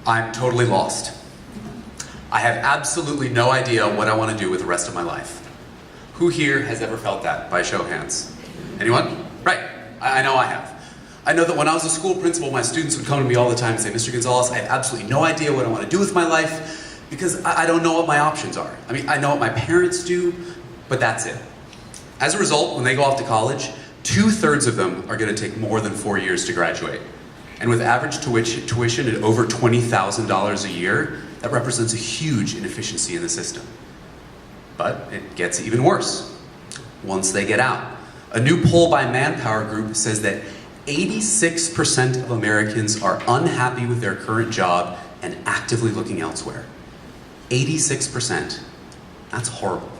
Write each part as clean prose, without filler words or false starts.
I'm totally lost. I have absolutely no idea what I want to do with the rest of my life. Who here has ever felt that, by a show of hands? Anyone? Right, I know I have. I know that when I was a school principal, my students would come to me all the time and say, Mr. Gonzalez, I have absolutely no idea what I want to do with my life because I don't know what my options are. I mean, I know what my parents do, but that's it. As a result, when they go off to college, 2/3 of them are going to take more than 4 years to graduate. And with average tuition at over $20,000 a year, that represents a huge inefficiency in the system. But it gets even worse once they get out. A new poll by Manpower Group says that 86% of Americans are unhappy with their current job and actively looking elsewhere. 86%. That's horrible.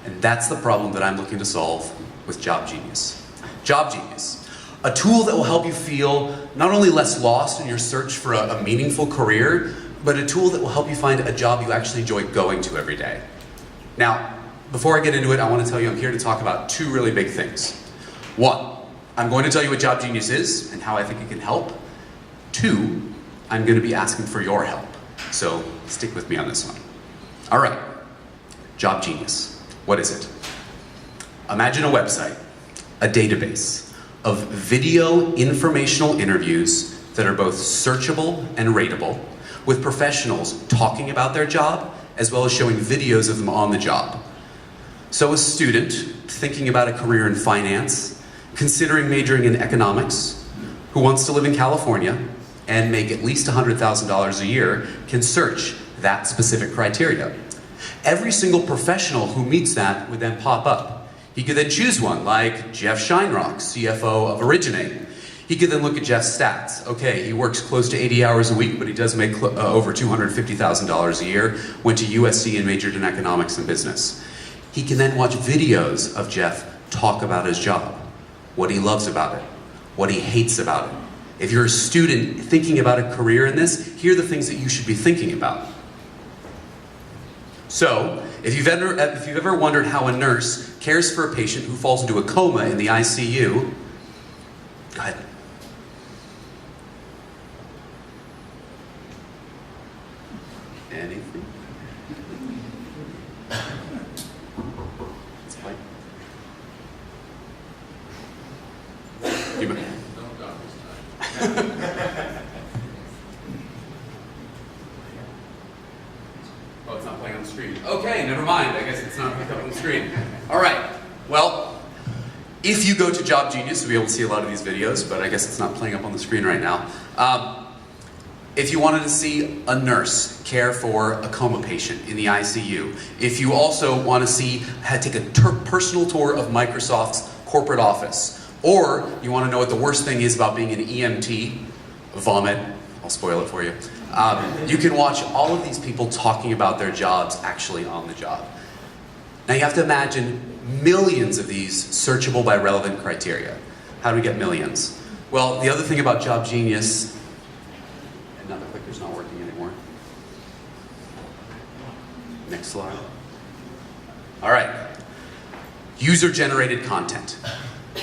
And that's the problem that I'm looking to solve with JobGenius. JobGenius, a tool that will help you feel not only less lost in your search for a meaningful career, but a tool that will help you find a job you actually enjoy going to every day. Now, before I get into it, I want to tell you I'm here to talk about two really big things. One, I'm going to tell you what JobGenius is and how I think it can help. Two, I'm going to be asking for your help. So stick with me on this one. All right, JobGenius. What is it? Imagine a website, a database of video informational interviews that are both searchable and rateable, with professionals talking about their job as well as showing videos of them on the job. So a student thinking about a career in finance, considering majoring in economics, who wants to live in California and make at least $100,000 a year can search that specific criteria. Every single professional who meets that would then pop up. He could then choose one, like Jeff Shinerock, CFO of Originate. He could then look at Jeff's stats. Okay, he works close to 80 hours a week, but he does make over $250,000 a year, went to USC and majored in economics and business. He can then watch videos of Jeff talk about his job, what he loves about it, what he hates about it. If you're a student thinking about a career in this, here are the things that you should be thinking about. So, if you've ever wondered how a nurse cares for a patient who falls into a coma in the ICU, go ahead. Anything? It's fine. Oh, it's not playing on the screen. Okay, never mind. I guess it's not picking up on the screen. All right. Well, if you go to JobGenius, you'll be able to see a lot of these videos, but I guess it's not playing up on the screen right now. If you wanted to see a nurse care for a coma patient in the ICU, if you also want to see, take a personal tour of Microsoft's corporate office, or you want to know what the worst thing is about being an EMT, vomit, I'll spoil it for you. You can watch all of these people talking about their jobs actually on the job. Now you have to imagine millions of these searchable by relevant criteria. How do we get millions? Well, the other thing about JobGenius, and now the clicker's not working anymore. Next slide. All right. User-generated content.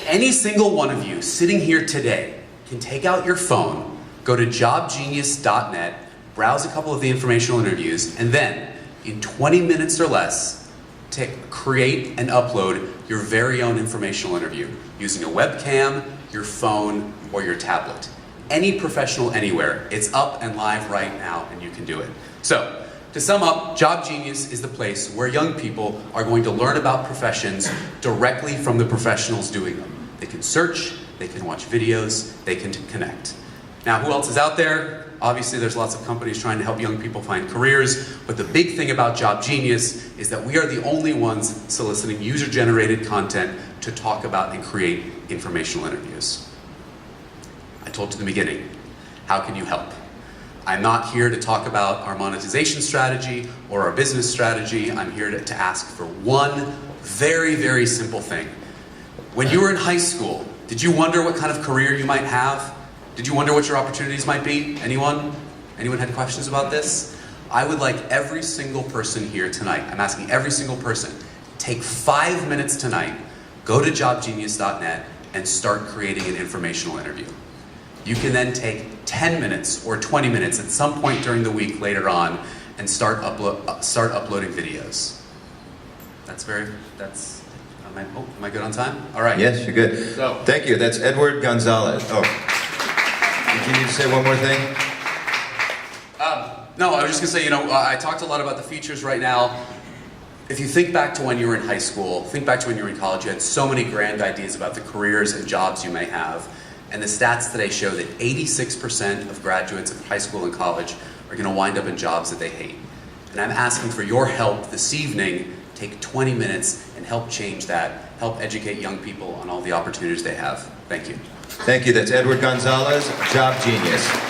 Any single one of you sitting here today can take out your phone, go to jobgenius.net, browse a couple of the informational interviews, and then, in 20 minutes or less, create and upload your very own informational interview using a webcam, your phone, or your tablet. Any professional anywhere, it's up and live right now, and you can do it. So, to sum up, JobGenius is the place where young people are going to learn about professions directly from the professionals doing them. They can search, they can watch videos, they can connect. Now, who else is out there? Obviously, there's lots of companies trying to help young people find careers, but the big thing about JobGenius is that we are the only ones soliciting user-generated content to talk about and create informational interviews. I told you in the beginning, how can you help? I'm not here to talk about our monetization strategy or our business strategy. I'm here to ask for one very, very simple thing. When you were in high school, did you wonder what kind of career you might have? Did you wonder what your opportunities might be? Anyone? Anyone had questions about this? I would like every single person here tonight, I'm asking every single person, take 5 minutes tonight, go to jobgenius.net and start creating an informational interview. You can then take 10 minutes or 20 minutes at some point during the week later on and start uploading videos. Am I good on time? All right. Yes, you're good. So, thank you. That's Edward Gonzalez. Oh, did you need to say one more thing? No, I was just going to say, I talked a lot about the features right now. If you think back to when you were in high school, think back to when you were in college, you had so many grand ideas about the careers and jobs you may have. And the stats today show that 86% of graduates of high school and college are going to wind up in jobs that they hate. And I'm asking for your help this evening. Take 20 minutes and help change that. Help educate young people on all the opportunities they have. Thank you. Thank you. That's Edward Gonzalez, Job Genius.